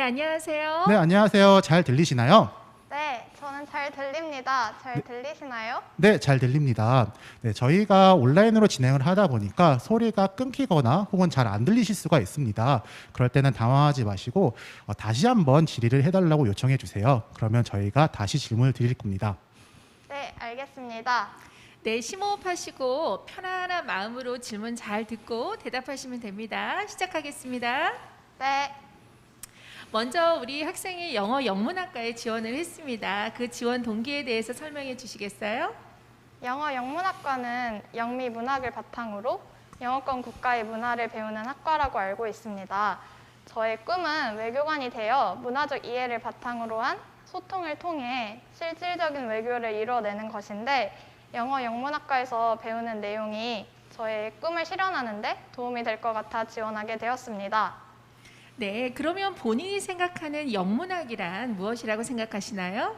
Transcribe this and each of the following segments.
안녕하세요. 네, 안녕하세요. 잘 들리시나요? 네, 저는 잘 들립니다. 잘 들리시나요? 네, 잘 들립니다. 네, 저희가 온라인으로 진행을 하다 보니까 소리가 끊기거나 혹은 잘 안 들리실 수가 있습니다. 그럴 때는 당황하지 마시고 다시 한번 질의를 해달라고 요청해 주세요. 그러면 저희가 다시 질문을 드릴 겁니다. 네, 알겠습니다. 네, 심호흡하시고 편안한 마음으로 질문 잘 듣고 대답하시면 됩니다. 시작하겠습니다. 네, 먼저 우리 학생이 영어 영문학과에 지원을 했습니다. 그 지원 동기에 대해서 설명해 주시겠어요? 영어 영문학과는 영미 문학을 바탕으로 영어권 국가의 문화를 배우는 학과라고 알고 있습니다. 저의 꿈은 외교관이 되어 문화적 이해를 바탕으로 한 소통을 통해 실질적인 외교를 이뤄내는 것인데 영어 영문학과에서 배우는 내용이 저의 꿈을 실현하는 데 도움이 될 것 같아 지원하게 되었습니다. 네, 그러면 본인이 생각하는 영문학이란 무엇이라고 생각하시나요?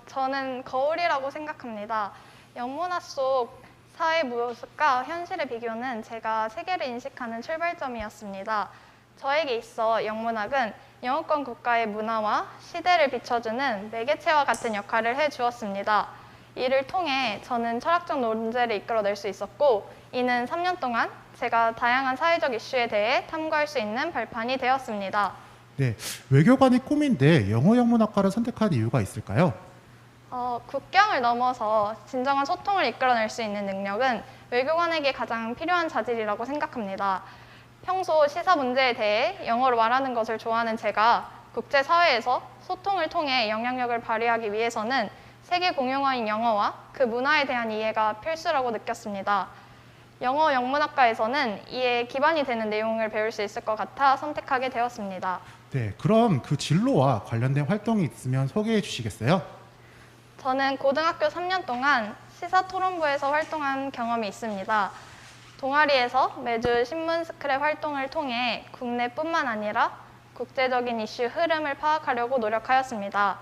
저는 거울이라고 생각합니다. 영문화 속 사회 모습과 현실의 비교는 제가 세계를 인식하는 출발점이었습니다. 저에게 있어 영문학은 영어권 국가의 문화와 시대를 비춰주는 매개체와 같은 역할을 해주었습니다. 이를 통해 저는 철학적 논제를 이끌어낼 수 있었고, 이는 3년 동안 제가 다양한 사회적 이슈에 대해 탐구할 수 있는 발판이 되었습니다. 네, 외교관이 꿈인데 영어 영문학과를 선택한 이유가 있을까요? 국경을 넘어서 진정한 소통을 이끌어낼 수 있는 능력은 외교관에게 가장 필요한 자질이라고 생각합니다. 평소 시사 문제에 대해 영어로 말하는 것을 좋아하는 제가 국제사회에서 소통을 통해 영향력을 발휘하기 위해서는 세계 공용어인 영어와 그 문화에 대한 이해가 필수라고 느꼈습니다. 영어 영문학과에서는 이에 기반이 되는 내용을 배울 수 있을 것 같아 선택하게 되었습니다. 네, 그럼 그 진로와 관련된 활동이 있으면 소개해 주시겠어요? 저는 고등학교 3년 동안 시사토론부에서 활동한 경험이 있습니다. 동아리에서 매주 신문 스크랩 활동을 통해 국내뿐만 아니라 국제적인 이슈 흐름을 파악하려고 노력하였습니다.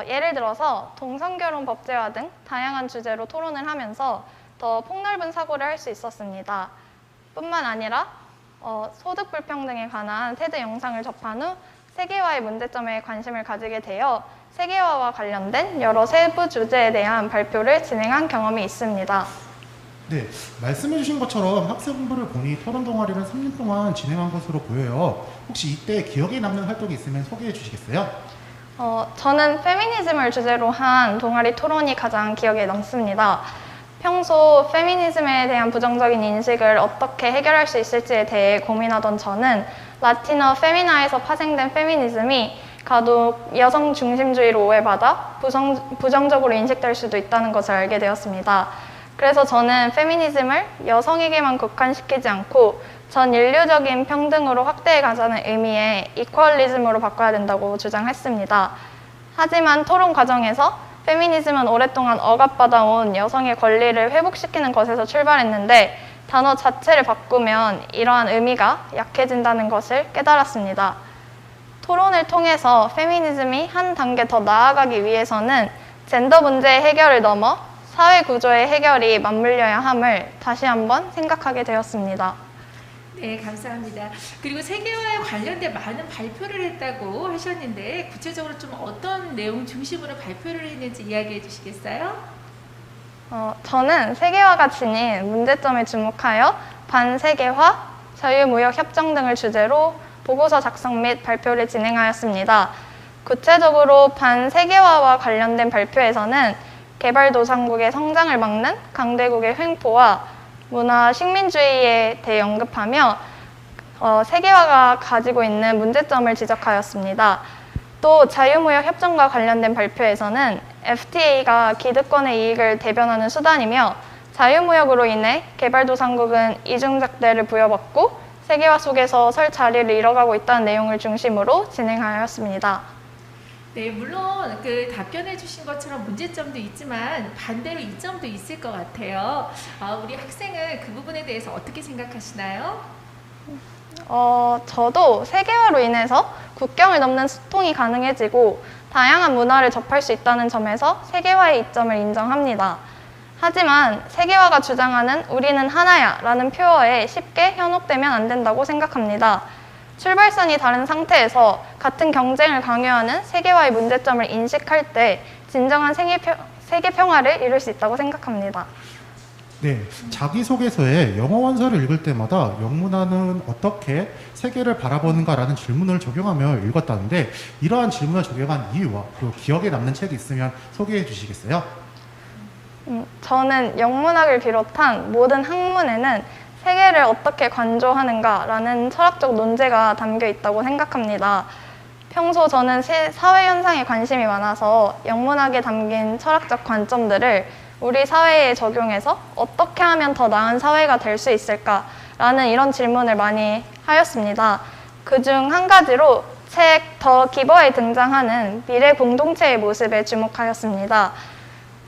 예를 들어서 동성결혼 법제화 등 다양한 주제로 토론을 하면서 더 폭넓은 사고를 할 수 있었습니다. 뿐만 아니라 소득 불평등에 관한 테드 영상을 접한 후 세계화의 문제점에 관심을 가지게 되어 세계화와 관련된 여러 세부 주제에 대한 발표를 진행한 경험이 있습니다. 네, 말씀해 주신 것처럼 학생부를 보니 토론 동아리를 3년 동안 진행한 것으로 보여요. 혹시 이때 기억에 남는 활동이 있으면 소개해 주시겠어요? 저는 페미니즘을 주제로 한 동아리 토론이 가장 기억에 남습니다. 평소 페미니즘에 대한 부정적인 인식을 어떻게 해결할 수 있을지에 대해 고민하던 저는 라틴어 페미나에서 파생된 페미니즘이 가독 여성 중심주의로 오해받아 부정적으로 인식될 수도 있다는 것을 알게 되었습니다. 그래서 저는 페미니즘을 여성에게만 국한시키지 않고 전 인류적인 평등으로 확대해 가자는 의미의 이퀄리즘으로 바꿔야 된다고 주장했습니다. 하지만 토론 과정에서 페미니즘은 오랫동안 억압받아온 여성의 권리를 회복시키는 것에서 출발했는데 단어 자체를 바꾸면 이러한 의미가 약해진다는 것을 깨달았습니다. 토론을 통해서 페미니즘이 한 단계 더 나아가기 위해서는 젠더 문제의 해결을 넘어 사회 구조의 해결이 맞물려야 함을 다시 한번 생각하게 되었습니다. 네, 감사합니다. 그리고 세계화에 관련된 많은 발표를 했다고 하셨는데 구체적으로 좀 어떤 내용 중심으로 발표를 했는지 이야기해 주시겠어요? 저는 세계화가 지닌 문제점에 주목하여 반세계화, 자유무역협정 등을 주제로 보고서 작성 및 발표를 진행하였습니다. 구체적으로 반세계화와 관련된 발표에서는 개발도상국의 성장을 막는 강대국의 횡포와 문화 식민주의에 대해 언급하며 세계화가 가지고 있는 문제점을 지적하였습니다. 또 자유무역 협정과 관련된 발표에서는 FTA가 기득권의 이익을 대변하는 수단이며 자유무역으로 인해 개발도상국은 이중잣대를 부여받고 세계화 속에서 설 자리를 잃어가고 있다는 내용을 중심으로 진행하였습니다. 네, 물론 그 답변해 주신 것처럼 문제점도 있지만 반대로 이점도 있을 것 같아요. 우리 학생은 그 부분에 대해서 어떻게 생각하시나요? 저도 세계화로 인해서 국경을 넘는 소통이 가능해지고 다양한 문화를 접할 수 있다는 점에서 세계화의 이점을 인정합니다. 하지만 세계화가 주장하는 우리는 하나야 라는 표어에 쉽게 현혹되면 안 된다고 생각합니다. 출발선이 다른 상태에서 같은 경쟁을 강요하는 세계화의 문제점을 인식할 때 진정한 세계 평화를 이룰 수 있다고 생각합니다. 네, 자기소개서에 영어 원서를 읽을 때마다 영문화는 어떻게 세계를 바라보는가라는 질문을 적용하며 읽었다는데 이러한 질문을 적용한 이유와 그리고 기억에 남는 책이 있으면 소개해 주시겠어요? 저는 영문학을 비롯한 모든 학문에는 세계를 어떻게 관조하는가라는 철학적 논제가 담겨 있다고 생각합니다. 평소 저는 사회 현상에 관심이 많아서 영문학에 담긴 철학적 관점들을 우리 사회에 적용해서 어떻게 하면 더 나은 사회가 될 수 있을까라는 이런 질문을 많이 하였습니다. 그중 한 가지로 책 더 기버에 등장하는 미래 공동체의 모습에 주목하였습니다.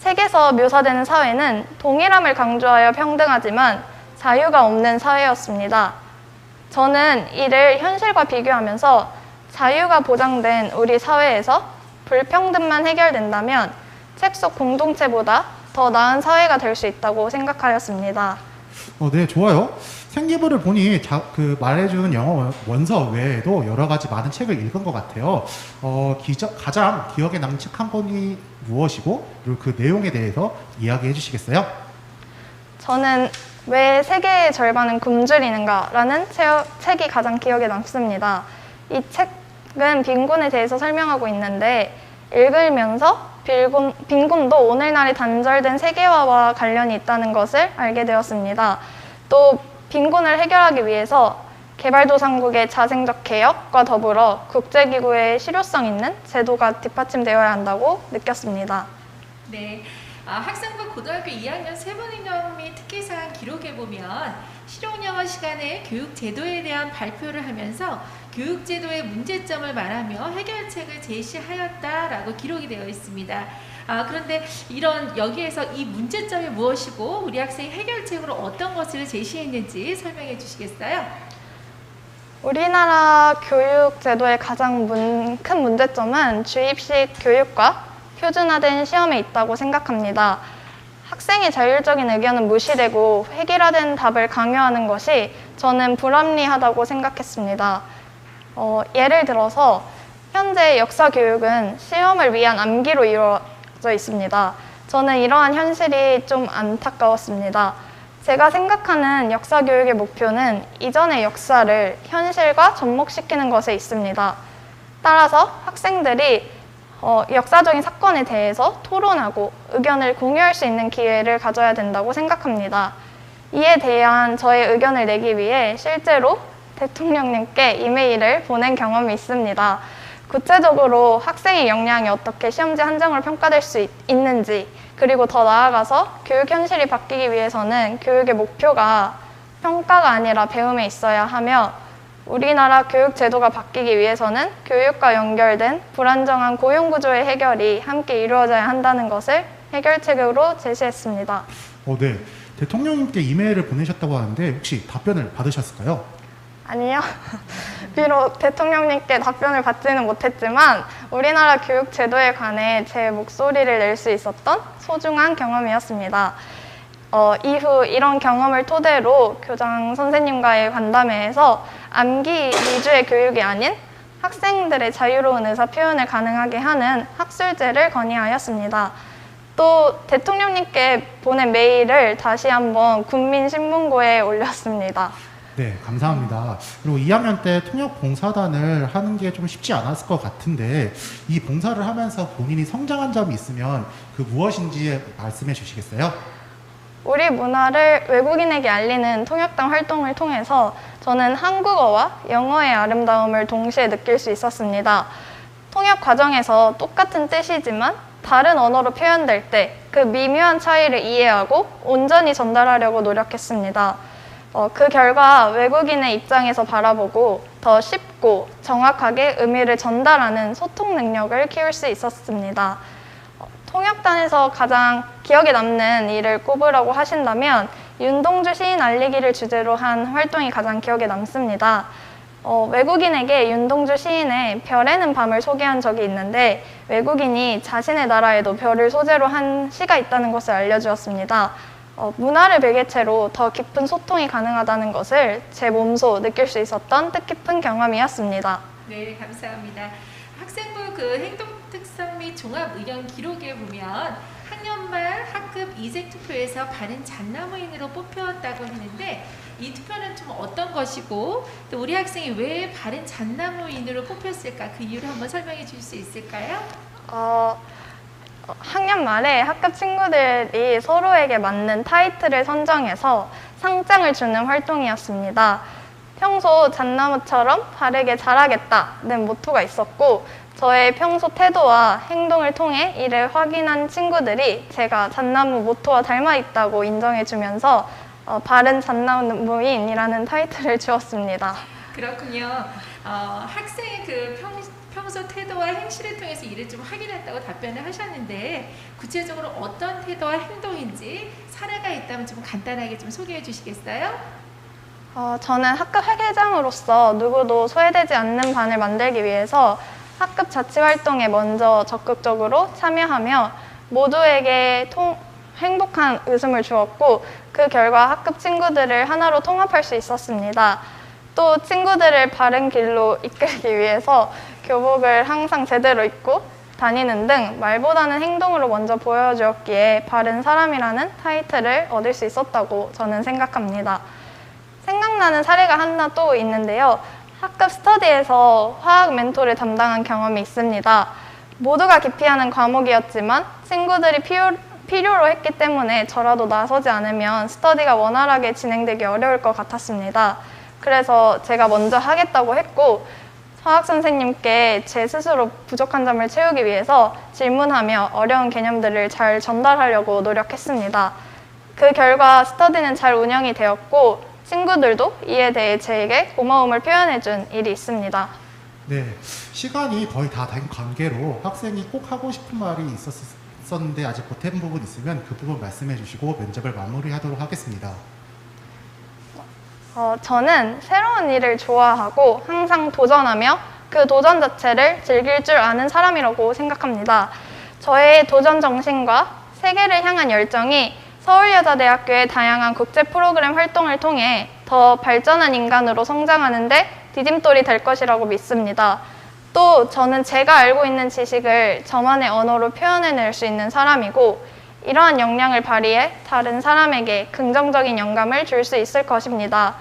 책에서 묘사되는 사회는 동일함을 강조하여 평등하지만 자유가 없는 사회였습니다. 저는 이를 현실과 비교하면서 자유가 보장된 우리 사회에서 불평등만 해결된다면 책 속 공동체보다 더 나은 사회가 될 수 있다고 생각하였습니다. 네, 좋아요. 생기부를 보니 말해주는 영어 원서 외에도 여러 가지 많은 책을 읽은 것 같아요. 가장 기억에 남는 책 한 권이 무엇이고 그리고 그 내용에 대해서 이야기해 주시겠어요? 저는 왜 세계의 절반은 굶주리는가라는 책이 가장 기억에 남습니다. 이 책은 빈곤에 대해서 설명하고 있는데 읽으면서 빈곤도 오늘날의 단절된 세계화와 관련이 있다는 것을 알게 되었습니다. 또 빈곤을 해결하기 위해서 개발도상국의 자생적 개혁과 더불어 국제기구의 실효성 있는 제도가 뒷받침되어야 한다고 느꼈습니다. 네, 학생부 고등학교 2학년 세부이념 및 특기사항 기록에 보면 실용영어 시간에 교육제도에 대한 발표를 하면서 교육제도의 문제점을 말하며 해결책을 제시하였다라고 기록이 되어 있습니다. 그런데 여기에서 이 문제점이 무엇이고 우리 학생이 해결책으로 어떤 것을 제시했는지 설명해 주시겠어요? 우리나라 교육제도의 가장 큰 문제점은 주입식 교육과 표준화된 시험에 있다고 생각합니다. 학생의 자율적인 의견은 무시되고 획일화된 답을 강요하는 것이 저는 불합리하다고 생각했습니다. 예를 들어서 현재 역사 교육은 시험을 위한 암기로 이루어져 있습니다. 저는 이러한 현실이 좀 안타까웠습니다. 제가 생각하는 역사 교육의 목표는 이전의 역사를 현실과 접목시키는 것에 있습니다. 따라서 학생들이 역사적인 사건에 대해서 토론하고 의견을 공유할 수 있는 기회를 가져야 된다고 생각합니다. 이에 대한 저의 의견을 내기 위해 실제로 대통령님께 이메일을 보낸 경험이 있습니다. 구체적으로 학생의 역량이 어떻게 시험지 한정으로 평가될 수 있는지, 그리고 더 나아가서 교육 현실이 바뀌기 위해서는 교육의 목표가 평가가 아니라 배움에 있어야 하며 우리나라 교육 제도가 바뀌기 위해서는 교육과 연결된 불안정한 고용 구조의 해결이 함께 이루어져야 한다는 것을 해결책으로 제시했습니다. 네. 대통령님께 이메일을 보내셨다고 하는데 혹시 답변을 받으셨을까요? 아니요. 비록 대통령님께 답변을 받지는 못했지만 우리나라 교육 제도에 관해 제 목소리를 낼 수 있었던 소중한 경험이었습니다. 이후 이런 경험을 토대로 교장 선생님과의 간담회에서 암기 위주의 교육이 아닌 학생들의 자유로운 의사 표현을 가능하게 하는 학술제를 건의하였습니다. 또 대통령님께 보낸 메일을 다시 한번 국민신문고에 올렸습니다. 네, 감사합니다. 그리고 2학년 때 통역 봉사단을 하는 게 좀 쉽지 않았을 것 같은데 이 봉사를 하면서 본인이 성장한 점이 있으면 그 무엇인지 말씀해 주시겠어요? 우리 문화를 외국인에게 알리는 통역단 활동을 통해서 저는 한국어와 영어의 아름다움을 동시에 느낄 수 있었습니다. 통역 과정에서 똑같은 뜻이지만 다른 언어로 표현될 때 그 미묘한 차이를 이해하고 온전히 전달하려고 노력했습니다. 그 결과 외국인의 입장에서 바라보고 더 쉽고 정확하게 의미를 전달하는 소통 능력을 키울 수 있었습니다. 통역단에서 가장 기억에 남는 일을 꼽으라고 하신다면 윤동주 시인 알리기를 주제로 한 활동이 가장 기억에 남습니다. 외국인에게 윤동주 시인의 별에는 밤을 소개한 적이 있는데 외국인이 자신의 나라에도 별을 소재로 한 시가 있다는 것을 알려주었습니다. 문화를 매개체로 더 깊은 소통이 가능하다는 것을 제 몸소 느낄 수 있었던 뜻깊은 경험이었습니다. 네, 감사합니다. 학생부 그 행동 특성 및 종합 의견 기록에 보면 학년 말 학급 이색 투표에서 바른 잣나무인으로 뽑혔다고 했는데 이 투표는 좀 어떤 것이고 또 우리 학생이 왜 바른 잣나무인으로 뽑혔을까 그 이유를 한번 설명해 주실 수 있을까요? 학년 말에 학급 친구들이 서로에게 맞는 타이틀을 선정해서 상장을 주는 활동이었습니다. 평소 잣나무처럼 바르게 자라겠다는 모토가 있었고 저의 평소 태도와 행동을 통해 이를 확인한 친구들이 제가 잣나무 모토와 닮아 있다고 인정해주면서 바른 잣나무인이라는 타이틀을 주었습니다. 그렇군요. 학생의 그 평소 태도와 행실을 통해서 이를 좀 확인했다고 답변을 하셨는데 구체적으로 어떤 태도와 행동인지 사례가 있다면 좀 간단하게 좀 소개해 주시겠어요? 저는 학급 회계장으로서 누구도 소외되지 않는 반을 만들기 위해서 학급 자치활동에 먼저 적극적으로 참여하며 모두에게 행복한 웃음을 주었고 그 결과 학급 친구들을 하나로 통합할 수 있었습니다. 또 친구들을 바른 길로 이끌기 위해서 교복을 항상 제대로 입고 다니는 등 말보다는 행동으로 먼저 보여주었기에 바른 사람이라는 타이틀을 얻을 수 있었다고 저는 생각합니다. 생각나는 사례가 하나 또 있는데요. 학급 스터디에서 화학 멘토를 담당한 경험이 있습니다. 모두가 기피하는 과목이었지만 친구들이 필요로 했기 때문에 저라도 나서지 않으면 스터디가 원활하게 진행되기 어려울 것 같았습니다. 그래서 제가 먼저 하겠다고 했고 화학 선생님께 제 스스로 부족한 점을 채우기 위해서 질문하며 어려운 개념들을 잘 전달하려고 노력했습니다. 그 결과 스터디는 잘 운영이 되었고 친구들도 이에 대해 제게 고마움을 표현해준 일이 있습니다. 네, 시간이 거의 다 된 관계로 학생이 꼭 하고 싶은 말이 있었는데 아직 보탬 부분 있으면 그 부분 말씀해 주시고 면접을 마무리하도록 하겠습니다. 저는 새로운 일을 좋아하고 항상 도전하며 그 도전 자체를 즐길 줄 아는 사람이라고 생각합니다. 저의 도전 정신과 세계를 향한 열정이 서울여자대학교의 다양한 국제 프로그램 활동을 통해 더 발전한 인간으로 성장하는 데 디딤돌이 될 것이라고 믿습니다. 또 저는 제가 알고 있는 지식을 저만의 언어로 표현해낼 수 있는 사람이고 이러한 역량을 발휘해 다른 사람에게 긍정적인 영감을 줄 수 있을 것입니다.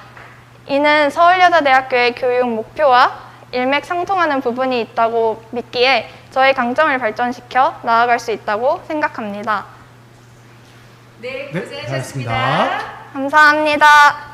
이는 서울여자대학교의 교육 목표와 일맥상통하는 부분이 있다고 믿기에 저의 강점을 발전시켜 나아갈 수 있다고 생각합니다. 네, 네, 고생하셨습니다. 고생하셨습니다. 감사합니다.